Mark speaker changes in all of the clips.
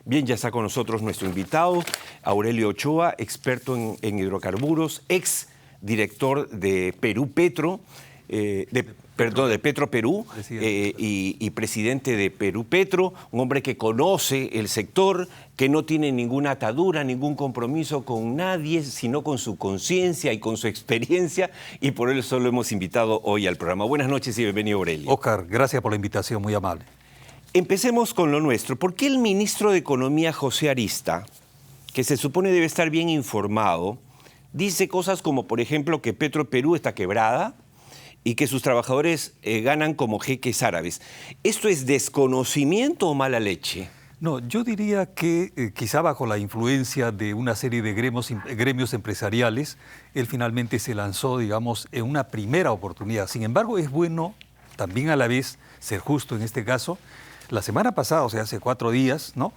Speaker 1: Bien, ya está con nosotros nuestro invitado, Aurelio Ochoa, experto en hidrocarburos, ex director de Perú Petro, de Petro Perú y presidente de Perú Petro, un hombre que conoce el sector, que no tiene ninguna atadura, ningún compromiso con nadie, sino con su conciencia y con su experiencia, y por eso lo hemos invitado hoy al programa. Buenas noches y bienvenido, Aurelio.
Speaker 2: Oscar, gracias por la invitación, muy amable.
Speaker 1: Empecemos con lo nuestro. ¿Por qué el ministro de Economía, José Arista, que se supone debe estar bien informado, dice cosas como, por ejemplo, que Petro Perú está quebrada y que sus trabajadores ganan como jeques árabes? ¿Esto es desconocimiento o mala leche?
Speaker 2: No, yo diría que quizá bajo la influencia de una serie de gremios empresariales, él finalmente se lanzó, digamos, en una primera oportunidad. Sin embargo, es bueno también a la vez ser justo en este caso. La semana pasada, o sea, hace 4 días, ¿no?,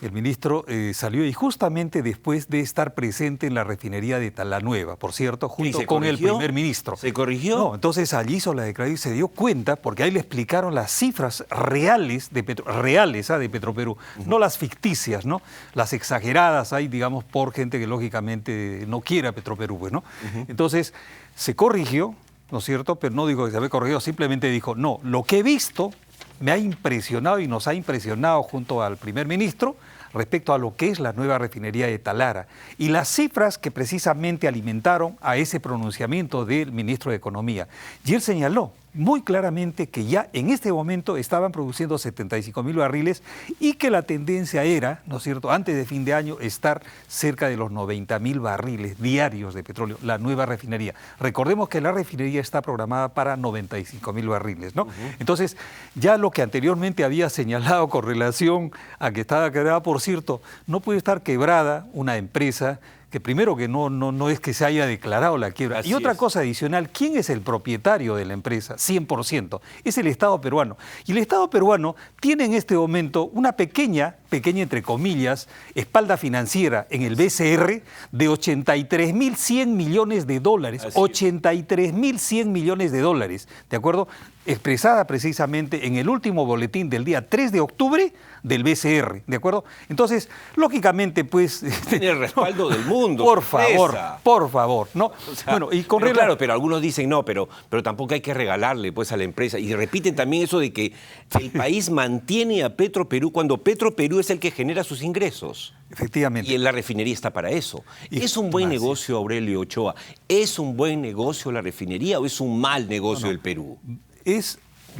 Speaker 2: el ministro salió y justamente después de estar presente en la refinería de Talanueva, por cierto, junto con el primer ministro.
Speaker 1: ¿Se corrigió?
Speaker 2: No, entonces allí hizo la declaración y se dio cuenta, porque ahí le explicaron las cifras reales de Petro Perú, no las ficticias, ¿no? Las exageradas hay, digamos, por gente que lógicamente no quiere a Petro Perú, pues, ¿no? Entonces se corrigió, ¿no es cierto? Pero no dijo que se había corregido, simplemente dijo, no, lo que he visto me ha impresionado y nos ha impresionado junto al primer ministro respecto a lo que es la nueva refinería de Talara y las cifras que precisamente alimentaron a ese pronunciamiento del ministro de Economía. Y él señaló muy claramente que ya en este momento estaban produciendo 75.000 barriles y que la tendencia era, ¿no es cierto?, antes de fin de año estar cerca de los 90.000 barriles diarios de petróleo, la nueva refinería. Recordemos que la refinería está programada para 95.000 barriles, ¿no? Entonces, ya lo que anteriormente había señalado con relación a que estaba quebrada, por cierto, no puede estar quebrada una empresa que primero que no es que se haya declarado la quiebra.
Speaker 1: Así
Speaker 2: y otra
Speaker 1: es.
Speaker 2: cosa adicional, ¿quién es el propietario de la empresa? 100%. Es el Estado peruano. Y el Estado peruano tiene en este momento una pequeña entre comillas, espalda financiera en el BCR de 83.100 millones de dólares. 83.100 millones de dólares, ¿de acuerdo? Expresada precisamente en el último boletín del día 3 de octubre del BCR, ¿de acuerdo? Entonces, lógicamente, pues...
Speaker 1: Tiene el respaldo del mundo.
Speaker 2: Por favor, ¿no?
Speaker 1: O sea,
Speaker 2: bueno, y con
Speaker 1: claro, pero algunos dicen no, pero tampoco hay que regalarle pues a la empresa. Y repiten también eso de que el país mantiene a Petro Perú cuando Petro Perú es el que genera sus ingresos.
Speaker 2: Efectivamente.
Speaker 1: Y la refinería está para eso. ¿Es un buen negocio, Aurelio Ochoa? ¿Es un buen negocio la refinería o es un mal negocio el Perú?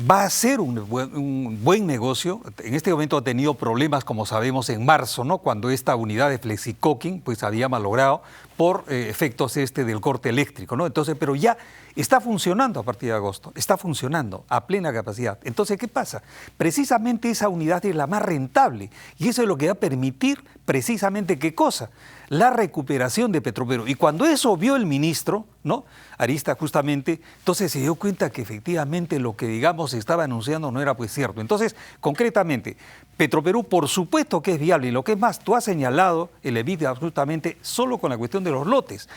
Speaker 2: Va a ser un buen negocio. En este momento ha tenido problemas, como sabemos, en marzo, ¿no?, cuando esta unidad de flexicoking pues había malogrado por efectos del corte eléctrico, ¿no? Entonces, pero ya está funcionando a partir de agosto, está funcionando a plena capacidad. Entonces, ¿qué pasa? Precisamente esa unidad es la más rentable y eso es lo que va a permitir precisamente, ¿qué cosa? La recuperación de Petroperú. Y cuando eso vio el ministro, ¿no?, Arista, justamente, entonces se dio cuenta que efectivamente lo que, digamos, se estaba anunciando no era pues cierto. Entonces, concretamente, Petroperú por supuesto que es viable y lo que es más, tú has señalado el EBITDA justamente solo con la cuestión de los lotes.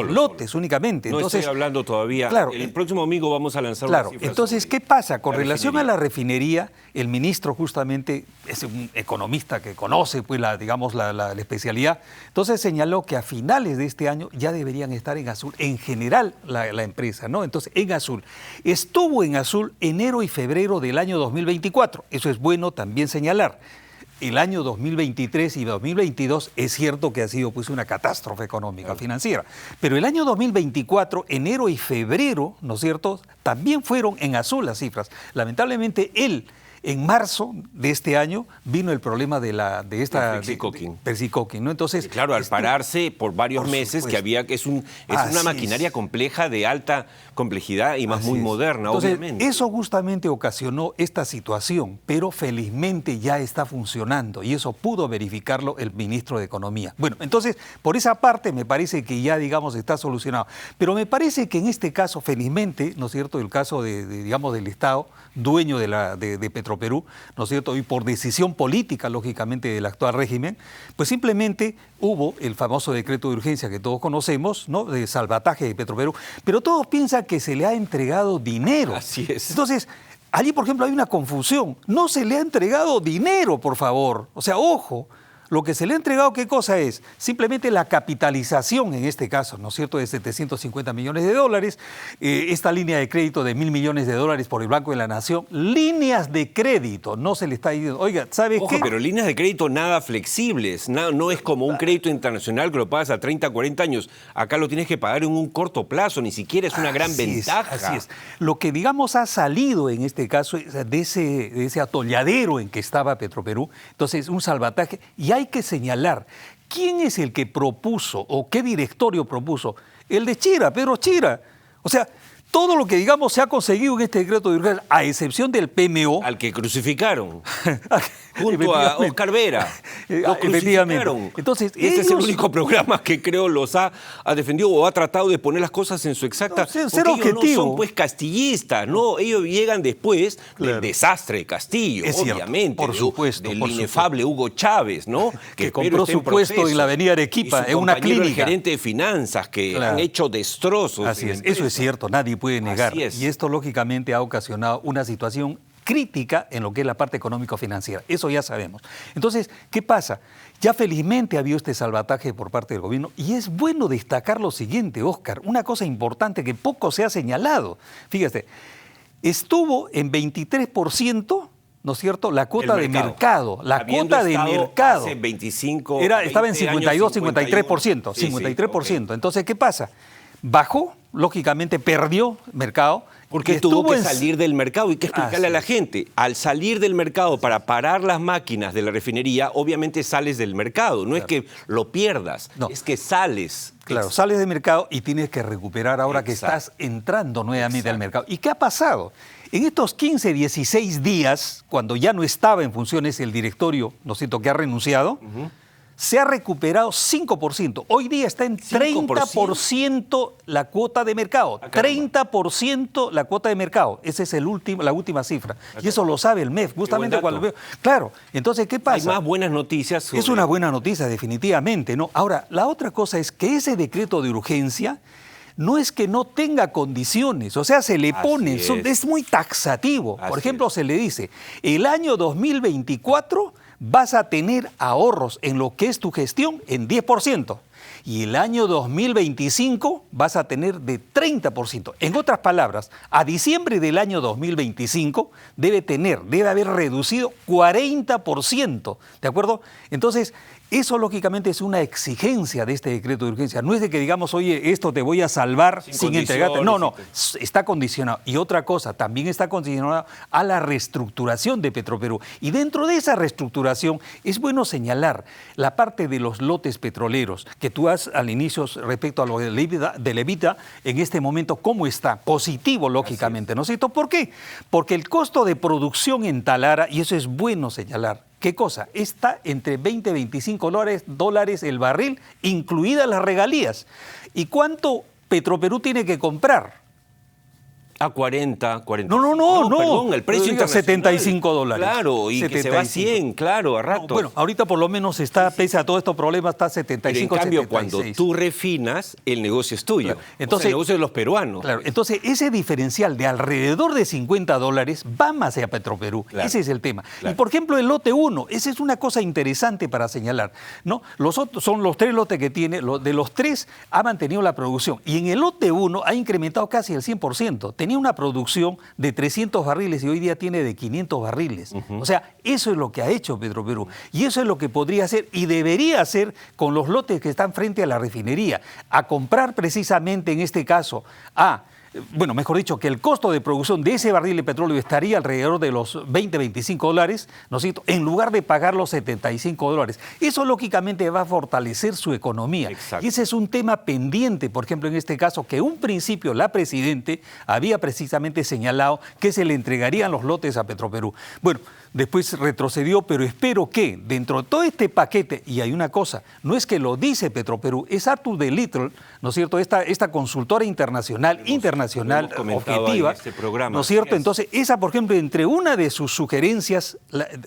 Speaker 2: Lotes únicamente.
Speaker 1: No
Speaker 2: entonces,
Speaker 1: estoy hablando todavía.
Speaker 2: Claro,
Speaker 1: el próximo domingo vamos a lanzar
Speaker 2: claro,
Speaker 1: unas cifras.
Speaker 2: Entonces, ¿qué pasa? Con relación a la refinería, el ministro justamente es un economista que conoce pues la especialidad. Entonces señaló que a finales de este año ya deberían estar en azul, en general la empresa, ¿no? Entonces, en azul. Estuvo en azul enero y febrero del año 2024. Eso es bueno también señalar. El año 2023 y 2022 es cierto que ha sido pues una catástrofe económica, financiera. Pero el año 2024, enero y febrero, ¿no es cierto?, también fueron en azul las cifras. Lamentablemente, en marzo de este año vino el problema de esta flexicoking, ¿no? Entonces,
Speaker 1: y claro, al pararse por varios meses, que había que es una maquinaria compleja de alta complejidad y más muy moderna,
Speaker 2: entonces,
Speaker 1: obviamente.
Speaker 2: Eso justamente ocasionó esta situación, pero felizmente ya está funcionando y eso pudo verificarlo el ministro de Economía. Bueno, entonces, por esa parte me parece que ya, digamos, está solucionado. Pero me parece que en este caso, felizmente, ¿no es cierto?, el caso digamos, del Estado, dueño de Petroperú, ¿no es cierto?, y por decisión política, lógicamente, del actual régimen, pues simplemente hubo el famoso decreto de urgencia que todos conocemos, ¿no?, de salvataje de Petroperú, pero todos piensan que se le ha entregado dinero.
Speaker 1: Así es.
Speaker 2: Entonces, allí, por ejemplo, hay una confusión. No se le ha entregado dinero, por favor. O sea, ojo. Lo que se le ha entregado, ¿qué cosa es? Simplemente la capitalización, en este caso, ¿no es cierto?, de 750 millones de dólares, esta línea de crédito de $1.000 millones por el Banco de la Nación, líneas de crédito, no se le está diciendo, oiga, ¿sabe qué?
Speaker 1: Pero líneas de crédito nada flexibles, no es como un crédito internacional que lo pagas a 30, 40 años, acá lo tienes que pagar en un corto plazo, ni siquiera es una gran ventaja.
Speaker 2: Así es. Lo que, digamos, ha salido en este caso de ese atolladero en que estaba Petroperú, entonces un salvataje, y hay que señalar, ¿quién es el que propuso o qué directorio propuso? El de Chira, Pedro Chira. O sea, todo lo que, digamos, se ha conseguido en este decreto de urgencia, a excepción del PMO...
Speaker 1: Al que crucificaron, junto a Oscar Vera. Lo
Speaker 2: efectivamente.
Speaker 1: Entonces, este es el único programa que creo los ha defendido o ha tratado de poner las cosas en su exacta...
Speaker 2: ser
Speaker 1: porque
Speaker 2: objetivo.
Speaker 1: Ellos no son, pues, castillistas, ¿no? Ellos llegan después del desastre de Castillo,
Speaker 2: es
Speaker 1: obviamente.
Speaker 2: Cierto, por supuesto.
Speaker 1: Del inefable Hugo Chávez, ¿no?
Speaker 2: Que compró su puesto en la avenida Arequipa, en una clínica.
Speaker 1: El gerente de finanzas, que han hecho destrozos.
Speaker 2: Así es, eso es cierto, nadie puede negar. Y esto, lógicamente, ha ocasionado una situación crítica en lo que es la parte económico-financiera. Eso ya sabemos. Entonces, ¿qué pasa? Ya felizmente ha habido este salvataje por parte del gobierno y es bueno destacar lo siguiente, Óscar, una cosa importante que poco se ha señalado. Fíjate, estuvo en 23%, ¿no es cierto?, la cuota de mercado. La cuota de mercado.
Speaker 1: Hace 25,
Speaker 2: estaba en 52, 53%.
Speaker 1: Sí,
Speaker 2: 53%. Okay. Entonces, ¿qué pasa? Bajó, lógicamente perdió mercado.
Speaker 1: Porque tuvo que salir del mercado. Y hay que explicarle a la gente, al salir del mercado para parar las máquinas de la refinería, obviamente sales del mercado. No es que lo pierdas, es que sales.
Speaker 2: Claro, sales del mercado y tienes que recuperar ahora que estás entrando nuevamente al mercado. ¿Y qué ha pasado? En estos 15, 16 días, cuando ya no estaba en funciones el directorio, ¿no es cierto?, que ha renunciado, se ha recuperado 5%. Hoy día está en 30% la cuota de mercado. 30% la cuota de mercado. Esa es la última cifra. Y eso lo sabe el MEF, justamente cuando lo veo. Claro, entonces, ¿qué pasa?
Speaker 1: Hay más buenas noticias.
Speaker 2: Es una buena noticia, definitivamente, ¿no? Ahora, la otra cosa es que ese decreto de urgencia no es que no tenga condiciones, o sea, se le pone, es muy taxativo. Por ejemplo, se le dice, el año 2024 vas a tener ahorros en lo que es tu gestión en 10%. Y el año 2025 vas a tener de 30%. En otras palabras, a diciembre del año 2025 debe haber reducido 40%. ¿De acuerdo? Entonces, eso lógicamente es una exigencia de este decreto de urgencia. No es de que digamos, oye, esto te voy a salvar sin entregarte. No, está condicionado. Y otra cosa, también está condicionado a la reestructuración de Petroperú. Y dentro de esa reestructuración es bueno señalar la parte de los lotes petroleros, que tú has al inicio respecto a lo del EBITDA, en este momento, ¿cómo está? Positivo, lógicamente, ¿no es cierto? ¿Por qué? Porque el costo de producción en Talara, y eso es bueno señalar, ¿qué cosa? Está entre 20 y 25 dólares el barril, incluidas las regalías. ¿Y cuánto Petroperú tiene que comprar?
Speaker 1: A 40, 40.
Speaker 2: No.
Speaker 1: Perdón, el precio internacional.
Speaker 2: $75.
Speaker 1: Claro, y 75. Que se va a 100, claro, a rato.
Speaker 2: Bueno, ahorita por lo menos está, pese a todos estos problemas, está 75,
Speaker 1: pero en cambio,
Speaker 2: 76.
Speaker 1: cuando tú refinas, el negocio es tuyo.
Speaker 2: Claro. Entonces,
Speaker 1: el negocio de los peruanos.
Speaker 2: Claro, entonces ese diferencial de alrededor de $50 va más hacia Petroperú. Claro. Ese es el tema. Claro. Y por ejemplo, el lote 1, esa es una cosa interesante para señalar, ¿no? Los otros son los 3 lotes que tiene, de los 3 ha mantenido la producción. Y en el lote 1 ha incrementado casi el 100%. Tenía una producción de 300 barriles y hoy día tiene de 500 barriles. O sea, eso es lo que ha hecho Petroperú. Y eso es lo que podría hacer y debería hacer con los lotes que están frente a la refinería. A comprar precisamente en este caso bueno, mejor dicho, que el costo de producción de ese barril de petróleo estaría alrededor de los 20, 25 dólares, ¿no es cierto?, en lugar de pagar los 75 dólares. Eso lógicamente va a fortalecer su economía. Exacto. Y ese es un tema pendiente, por ejemplo, en este caso, que un principio la Presidente había precisamente señalado que se le entregarían los lotes a Petroperú. Bueno, después retrocedió, pero espero que dentro de todo este paquete, y hay una cosa, no es que lo dice Petroperú, es Arthur de Little, ¿no es cierto?, esta consultora internacional objetiva, ¿no es cierto? Entonces, esa, por ejemplo, entre una de sus sugerencias,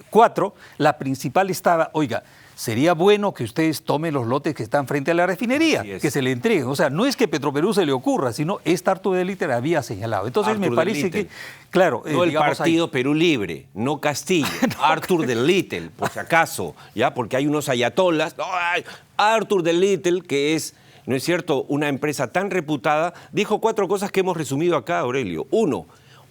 Speaker 2: 4, la principal estaba, oiga, sería bueno que ustedes tomen los lotes que están frente a la refinería, que se le entreguen. O sea, no es que Petroperú se le ocurra, sino Arthur de Little había señalado. Entonces, me parece que, claro...
Speaker 1: No el partido Perú Libre, no Castillo. sencillo. Arthur the Little, por si acaso, ¿ya? Porque hay unos ayatolas. Arthur the Little, que es, ¿no es cierto?, una empresa tan reputada, dijo 4 cosas que hemos resumido acá, Aurelio. 1,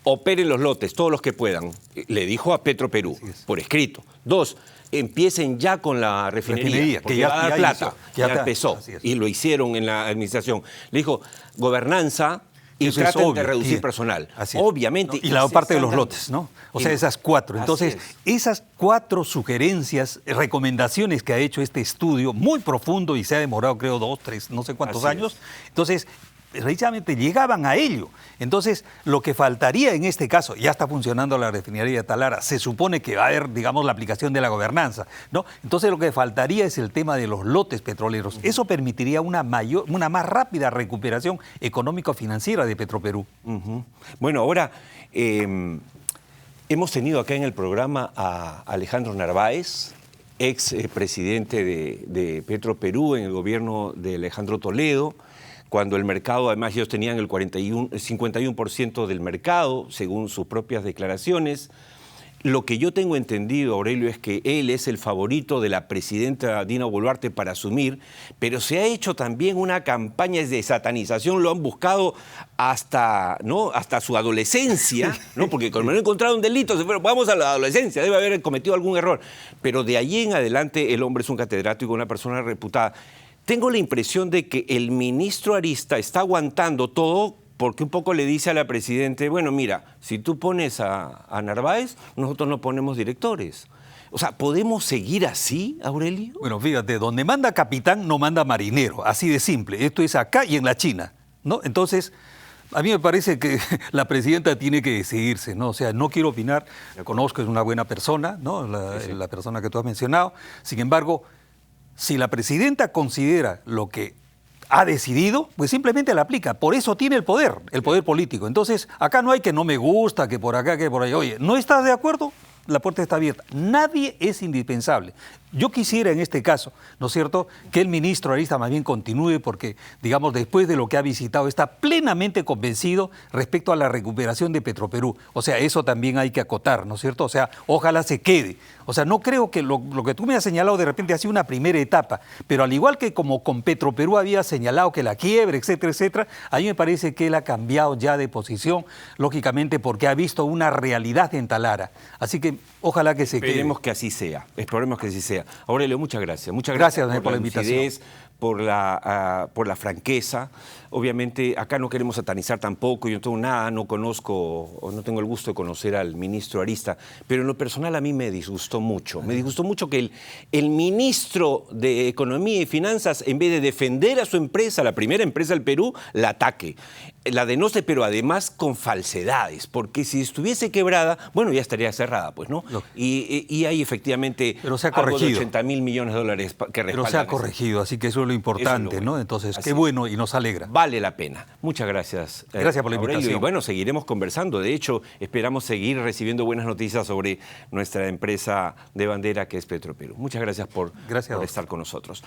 Speaker 1: operen los lotes, todos los que puedan. Le dijo a Petroperú, por escrito. 2, empiecen ya con la refinería
Speaker 2: que ya
Speaker 1: va a dar plata.
Speaker 2: ya
Speaker 1: Empezó. Y lo hicieron en la administración. Le dijo, gobernanza y
Speaker 2: eso
Speaker 1: traten
Speaker 2: obvio,
Speaker 1: de reducir personal.
Speaker 2: Así es.
Speaker 1: Obviamente.
Speaker 2: Y la parte de los lotes, ¿no? O sea, esas 4. Entonces, esas 4 sugerencias, recomendaciones que ha hecho este estudio, muy profundo y se ha demorado, creo, 2, 3, no sé cuántos años. Entonces, precisamente llegaban a ello. Entonces, lo que faltaría en este caso, ya está funcionando la refinería de Talara, se supone que va a haber, digamos, la aplicación de la gobernanza, ¿no? Entonces, lo que faltaría es el tema de los lotes petroleros. Eso permitiría una más rápida recuperación económico-financiera de Petroperú.
Speaker 1: Bueno, ahora hemos tenido acá en el programa a Alejandro Narváez, ex presidente de Petroperú en el gobierno de Alejandro Toledo, cuando el mercado, además ellos tenían el 51% del mercado, según sus propias declaraciones. Lo que yo tengo entendido, Aurelio, es que él es el favorito de la presidenta Dina Boluarte para asumir, pero se ha hecho también una campaña de satanización, lo han buscado hasta su adolescencia, ¿no? Porque como no encontraron delitos, se fueron, vamos a la adolescencia, debe haber cometido algún error. Pero de allí en adelante el hombre es un catedrático, una persona reputada. Tengo la impresión de que el ministro Arista está aguantando todo porque un poco le dice a la presidenta, bueno, mira, si tú pones a Narváez, nosotros no ponemos directores. O sea, ¿podemos seguir así, Aurelio?
Speaker 2: Bueno, fíjate, donde manda capitán no manda marinero, así de simple. Esto es acá y en la China, ¿no? Entonces, a mí me parece que la presidenta tiene que decidirse, ¿no? O sea, no quiero opinar, la conozco, es una buena persona, ¿no? La persona que tú has mencionado. Sin embargo, si la presidenta considera lo que ha decidido, pues simplemente la aplica. Por eso tiene el poder político. Entonces, acá no hay que no me gusta, que por acá, que por allá. Oye, ¿no estás de acuerdo? La puerta está abierta. Nadie es indispensable. Yo quisiera en este caso, ¿no es cierto?, que el ministro Arista más bien continúe porque, digamos, después de lo que ha visitado, está plenamente convencido respecto a la recuperación de Petroperú. O sea, eso también hay que acotar, ¿no es cierto? O sea, ojalá se quede. O sea, no creo que lo que tú me has señalado de repente ha sido una primera etapa, pero al igual que como con Petroperú había señalado que la quiebra, etcétera, etcétera, a mí me parece que él ha cambiado ya de posición, lógicamente porque ha visto una realidad en Talara. Así que ojalá que se quede.
Speaker 1: Esperemos que así sea, esperemos que así sea. Aurelio, muchas gracias. Muchas
Speaker 2: gracias
Speaker 1: por
Speaker 2: la invitación.
Speaker 1: Por la franqueza. Obviamente, acá no queremos satanizar tampoco, yo no tengo nada, no conozco, o no tengo el gusto de conocer al ministro Arista, pero en lo personal a mí me disgustó mucho. Me disgustó mucho que el ministro de Economía y Finanzas, en vez de defender a su empresa, la primera empresa del Perú, la ataque. La denoste, pero además con falsedades, porque si estuviese quebrada, bueno, ya estaría cerrada, pues, ¿no? Y hay efectivamente
Speaker 2: pero se ha
Speaker 1: algo de
Speaker 2: corregido.
Speaker 1: 80.000 millones de dólares que respaldan.
Speaker 2: Pero se ha corregido, así que eso es lo importante, ¿no? Entonces, qué bueno y nos alegra.
Speaker 1: Vale la pena. Muchas gracias.
Speaker 2: Gracias por la
Speaker 1: Aurelio.
Speaker 2: invitación.
Speaker 1: Y bueno, seguiremos conversando. De hecho, esperamos seguir recibiendo buenas noticias sobre nuestra empresa de bandera que es Petroperú. Muchas gracias por estar con nosotros.